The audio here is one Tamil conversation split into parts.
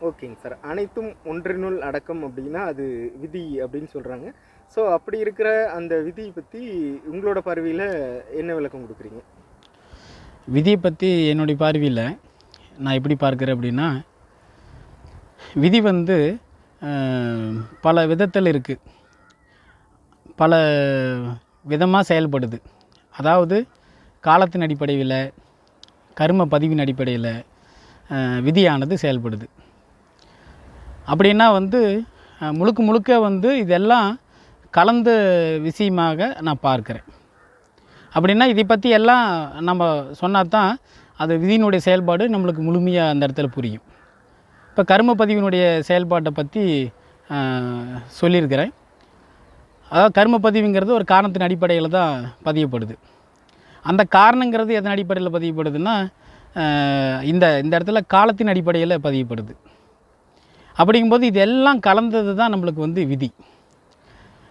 ஓகேங்க சார். அனைத்தும் ஒன்றினுள் அடக்கம் அப்படின்னா அது விதி அப்படின்னு சொல்கிறாங்க. ஸோ அப்படி இருக்கிற அந்த விதியை பற்றி உங்களோட பார்வையில் என்ன விளக்கம் கொடுக்குறீங்க? விதியை பற்றி என்னுடைய பார்வையில் நான் எப்படி பார்க்குறேன் அப்படின்னா, விதி வந்து பல விதத்தில் இருக்குது, பல விதமாக செயல்படுது. அதாவது காலத்தின் அடிப்படையில், கர்ம பதிவின் அடிப்படையில் விதியானது செயல்படுது. அப்படின்னா வந்து முழுக்க முழுக்க வந்து இதெல்லாம் கலந்த விஷயமாக நான் பார்க்குறேன். அப்படின்னா இதை பற்றி எல்லாம் நம்ம சொன்னால் தான் அது விதியினுடைய செயல்பாடு நம்மளுக்கு முழுமையாக அந்த இடத்துல புரியும். இப்போ கர்ம பதிவினுடைய செயல்பாட்டை பற்றி சொல்லியிருக்கிறேன். அதாவது கர்ம பதிவுங்கிறது ஒரு காரணத்தின் அடிப்படையில் தான் பதியப்படுது. அந்த காரணங்கிறது எதன் அடிப்படையில் பதியப்படுதுன்னா இந்த இந்த இடத்துல காலத்தின் அடிப்படையில் பதியப்படுது. அப்படிங்கும்போது இதெல்லாம் கலந்தது தான் நம்மளுக்கு வந்து விதி.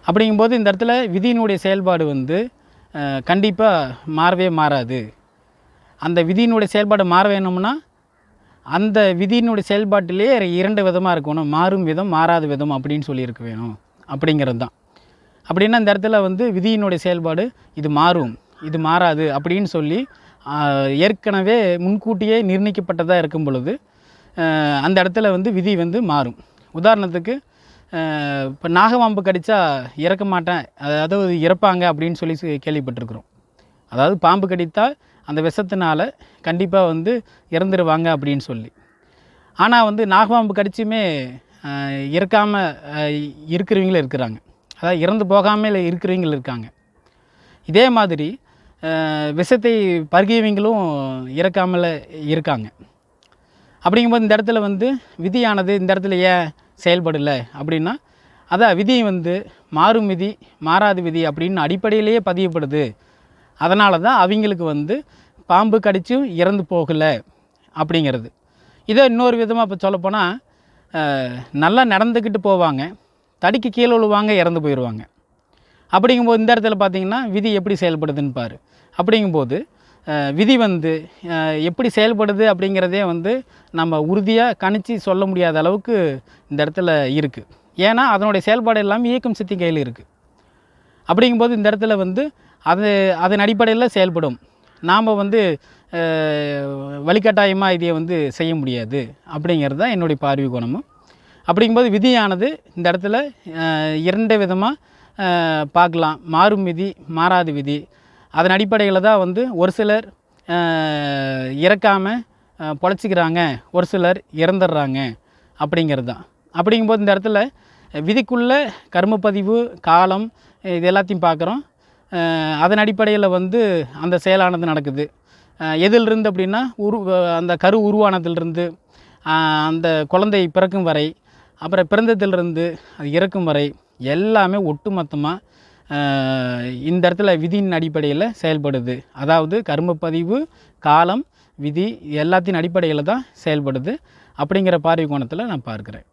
அப்படிங்கும்போது இந்த இடத்துல விதியினுடைய செயல்பாடு வந்து கண்டிப்பாக மாறவே மாறாது. அந்த விதியினுடைய செயல்பாடு மாற வேணும்னா அந்த விதியினுடைய செயல்பாட்டிலே 2 விதமாக இருக்கணும். மாறும் விதம், மாறாத விதம் அப்படின்னு சொல்லியிருக்க வேணும் அப்படிங்கிறது தான். அப்படின்னா இந்த இடத்துல வந்து விதியினுடைய செயல்பாடு இது மாறும், இது மாறாது அப்படின்னு சொல்லி ஏற்கனவே முன்கூட்டியே நிர்ணயிக்கப்பட்டதாக இருக்கும் பொழுது அந்த இடத்துல வந்து விதி வந்து மாறும். உதாரணத்துக்கு இப்போ நாகபாம்பு கடித்தா இறக்க மாட்டேன், அதாவது இறப்பாங்க அப்படின்னு சொல்லி கேள்விப்பட்டிருக்கிறோம். அதாவது பாம்பு கடித்தால் அந்த விஷத்தினால கண்டிப்பாக வந்து இறந்துடுவாங்க அப்படின்னு சொல்லி. ஆனால் வந்து நாகபாம்பு கடிச்சுமே இறக்காமல் இருக்கிறவங்களும் இருக்கிறாங்க, அதாவது இறந்து போகாமல் இருக்கிறவங்களும் இருக்காங்க. இதே மாதிரி விஷத்தை பருகியவங்களும் இறக்காமல் இருக்காங்க. அப்படிங்கும்போது இந்த இடத்துல வந்து விதியானது இந்த இடத்துல ஏன் செயல்படலை அப்படின்னா, அதான் விதி வந்து மாறும் விதி, மாறாத விதி அப்படின்னு அடிப்படையிலேயே பதியப்படுது. அதனால தான் அவங்களுக்கு வந்து பாம்பு கடிச்சும் இறந்து போகலை அப்படிங்கிறது. இதே இன்னொரு விதமாக இப்போ சொல்லப்போனால், நல்லா நடந்துக்கிட்டு போவாங்க, தடிக்கு கீழே விழுவாங்க, இறந்து போயிடுவாங்க. அப்படிங்கும்போது இந்த இடத்துல பார்த்திங்கன்னா விதி எப்படி செயல்படுதுன்னு பாரு. அப்படிங்கும்போது விதி வந்து எப்படி செயல்படுது அப்படிங்கிறதே வந்து நம்ம உறுதியாக கணிச்சு சொல்ல முடியாத அளவுக்கு இந்த இடத்துல இருக்குது. ஏன்னா அதனுடைய செயல்பாடு எல்லாமே இயக்கம் சக்தி கையில் இருக்குது. அப்படிங்கும்போது இந்த இடத்துல வந்து அதன் அடிப்படையில் செயல்படும். நாம் வந்து வழிகட்டாயமாக இதை வந்து செய்ய முடியாது அப்படிங்கிறது தான் என்னுடைய பார்வை கோணமும். அப்படிங்கும்போது விதியானது இந்த இடத்துல 2 விதமாக பார்க்கலாம். மாறும் விதி, மாறாத விதி. அதன் அடிப்படையில் தான் வந்து ஒரு சிலர் இறக்காமல் பொழைச்சிக்கிறாங்க, ஒரு சிலர் இறந்துடுறாங்க அப்படிங்கிறது தான். அப்படிங்கும்போது இந்த இடத்துல விதிக்குள்ளே கர்மப்பதிவு, காலம் இது எல்லாத்தையும் பார்க்குறோம். அதன் அடிப்படையில் வந்து அந்த செயலானது நடக்குது. எதிலிருந்து அப்படின்னா அந்த கரு உருவானதிலிருந்து அந்த குழந்தை பிறக்கும் வரை, அப்புறம் பிறந்ததிலிருந்து அது இறக்கும் வரை எல்லாமே ஒட்டுமொத்தமாக இந்த இடத்துல விதியின் அடிப்படையில் செயல்படுது. அதாவது கர்மப்பதிவு, காலம், விதி எல்லாத்தின் அடிப்படையில் தான் செயல்படுது அப்படிங்கிற பார்வை கோணத்தில் நான் பார்க்குறேன்.